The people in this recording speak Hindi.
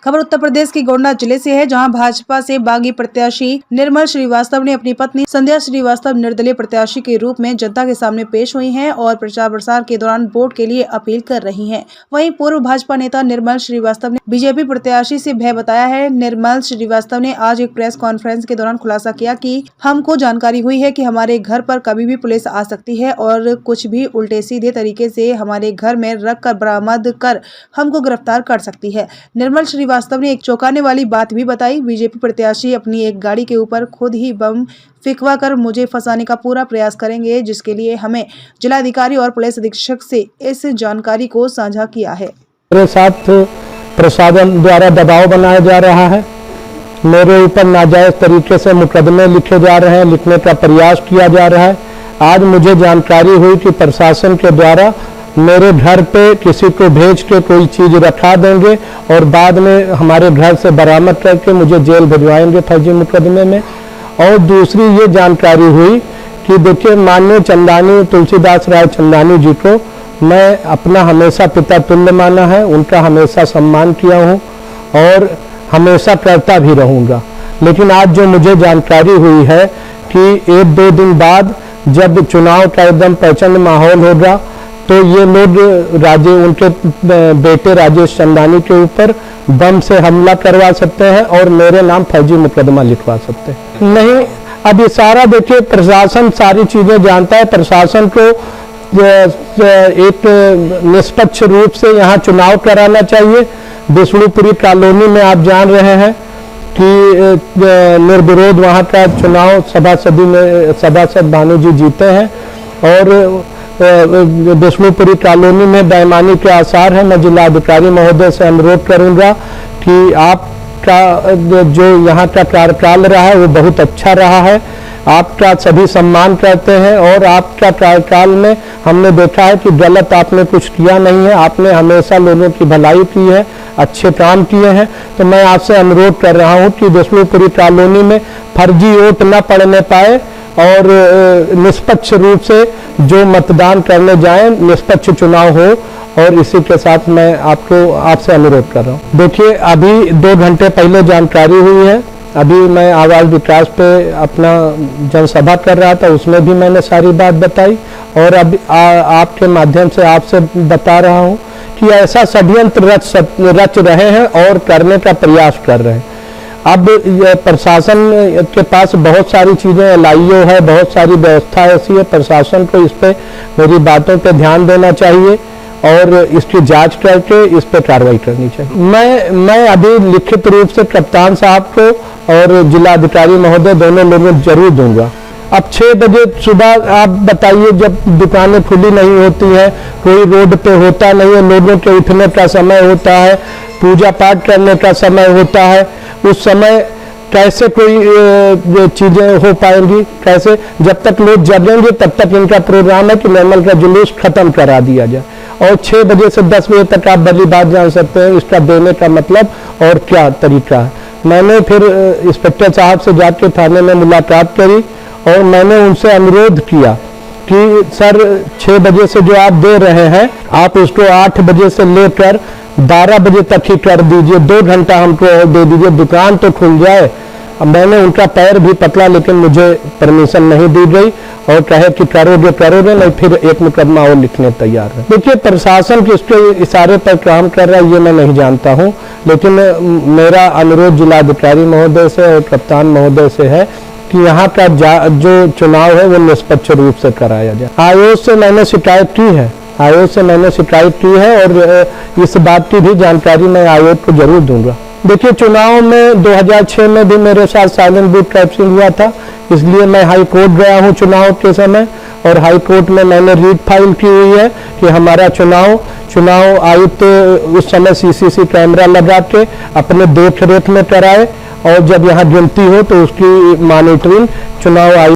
खबर उत्तर प्रदेश की गोंडा जिले से है, जहां भाजपा से बागी प्रत्याशी निर्मल श्रीवास्तव ने अपनी पत्नी संध्या श्रीवास्तव निर्दलीय प्रत्याशी के रूप में जनता के सामने पेश हुई हैं और प्रचार प्रसार के दौरान वोट के लिए अपील कर रही हैं। वहीं पूर्व भाजपा नेता निर्मल श्रीवास्तव ने बीजेपी प्रत्याशी से भय बताया है। निर्मल श्रीवास्तव ने आज एक प्रेस कॉन्फ्रेंस के दौरान खुलासा किया कि हमको जानकारी हुई है कि हमारे घर पर कभी भी पुलिस आ सकती है और कुछ भी उल्टे सीधे तरीके से हमारे घर में रख कर बरामद कर हमको गिरफ्तार कर सकती है। निर्मल श्रीवास्तव ने एक चौंकाने वाली बात भी बताई। बीजेपी प्रत्याशी अपनी एक गाड़ी के ऊपर खुद ही बम फिकवा कर मुझे फंसाने का पूरा प्रयास करेंगे, जिसके लिए हमें जिलाधिकारी और पुलिस अधीक्षक से इस जानकारी को साझा किया है। मेरे साथ प्रशासन द्वारा दबाव बनाया जा रहा है, मेरे ऊपर नाजायज तरीके से मुकदमे लिखे जा रहे हैं, लिखने का प्रयास किया जा रहा है। आज मुझे जानकारी हुई कि प्रशासन के द्वारा मेरे घर पे किसी को भेज के कोई चीज रखा देंगे और बाद में हमारे घर से बरामद करके मुझे जेल भिजवाएंगे फर्जी मुकदमे में। और दूसरी ये जानकारी हुई कि देखिए, माननीय चंदानी तुलसीदास राय चंदानी जी को मैं अपना हमेशा पिता तुल्य माना है, उनका हमेशा सम्मान किया हूँ और हमेशा करता भी रहूँगा। लेकिन आज जो मुझे जानकारी हुई है कि 1-2 दिन बाद जब चुनाव का एकदम प्रचंड माहौल होगा तो ये लोग उनके बेटे राजेश चंदानी के ऊपर बम से हमला करवा सकते हैं और मेरे नाम फर्जी मुकदमा लिखवा सकते हैं। नहीं, अब ये सारा देखिए, प्रशासन सारी चीजें जानता है। प्रशासन को एक निष्पक्ष रूप से यहाँ चुनाव कराना चाहिए। विष्णुपुरी कॉलोनी में आप जान रहे हैं कि निर्विरोध वहाँ का चुनाव सभासद भानु जी जीते हैं और विष्णुपुरी कॉलोनी में बेईमानी के आसार हैं। मैं जिलाधिकारी महोदय से अनुरोध करूंगा कि आपका जो यहाँ का कार्यकाल रहा है वो बहुत अच्छा रहा है, आपका सभी सम्मान करते हैं और आपका कार्यकाल में हमने देखा है कि गलत आपने कुछ किया नहीं है, आपने हमेशा लोगों की भलाई की है, अच्छे काम किए हैं। तो मैं आपसे अनुरोध कर रहा हूँ कि विष्णुपुरी कॉलोनी में फर्जी वोट न पड़ने पाए और निष्पक्ष रूप से जो मतदान करने जाएं, निष्पक्ष चुनाव हो। और इसी के साथ मैं आपसे अनुरोध कर रहा हूं। देखिए, अभी 2 घंटे पहले जानकारी हुई है, अभी मैं आवाज विकास पे अपना जनसभा कर रहा था, उसमें भी मैंने सारी बात बताई और अब आपके माध्यम से आपसे बता रहा हूं कि ऐसा षड्यंत्र रच रहे हैं और करने का प्रयास कर रहे हैं। अब प्रशासन के पास बहुत सारी चीजें, LIO है, बहुत सारी व्यवस्था ऐसी है। प्रशासन को इस पे मेरी बातों पे ध्यान देना चाहिए और इसकी जांच करके इस पे कार्रवाई करनी चाहिए। मैं अभी लिखित रूप से कप्तान साहब को और जिलाधिकारी महोदय दोनों लोगों को जरूर दूंगा। अब 6 बजे सुबह आप बताइए, जब दुकानें खुली नहीं होती हैं, कोई रोड पे होता नहीं है, लोगों के उठने का समय होता है, पूजा पाठ करने का समय होता है, उस समय कैसे कोई चीजें हो पाएंगी? कैसे? जब तक लोग जगेंगे तब तक इनका प्रोग्राम है कि निर्मल का जुलूस खत्म करा दिया जाए और 6 बजे से 10 बजे तक आप बड़ी बात जान सकते हैं इसका देने का मतलब और क्या तरीका है। मैंने फिर इंस्पेक्टर साहब से जाके थाने में मुलाकात करी और मैंने उनसे अनुरोध किया कि सर 6 बजे से जो आप दे रहे हैं, आप उसको 8 बजे से लेकर 12 बजे तक ही कर दीजिए, 2 घंटा हमको और दे दीजिए, दुकान तो खुल जाए। अब मैंने उनका पैर भी पकड़ा, लेकिन मुझे परमिशन नहीं दी गई और कहे कि करोगे नहीं, फिर एक मुकदमा और लिखने तैयार है। देखिए, प्रशासन किसके इशारे पर काम कर रहा है ये मैं नहीं जानता हूँ, लेकिन मेरा अनुरोध जिलाधिकारी महोदय से और कप्तान महोदय से है कि यहाँ का जो चुनाव है वो निष्पक्ष रूप से कराया जाए। आयोग से मैंने शिकायत की है और इस बात की भी जानकारी मैं आयोग को जरूर दूंगा। देखिए, चुनाव में 2006 में भी मेरे साथ साइलेंट बूथ कैप्चरिंग हुआ था, इसलिए मैं हाई कोर्ट गया हूँ चुनाव के समय और हाई कोर्ट में मैंने रीट फाइल की हुई है कि हमारा चुनाव आयुक्त उस समय CCC कैमरा लगा के अपने देख रेख में कराए और जब यहाँ गिनती हो तो उसकी मॉनिटरिंग चुनाव आयुक्त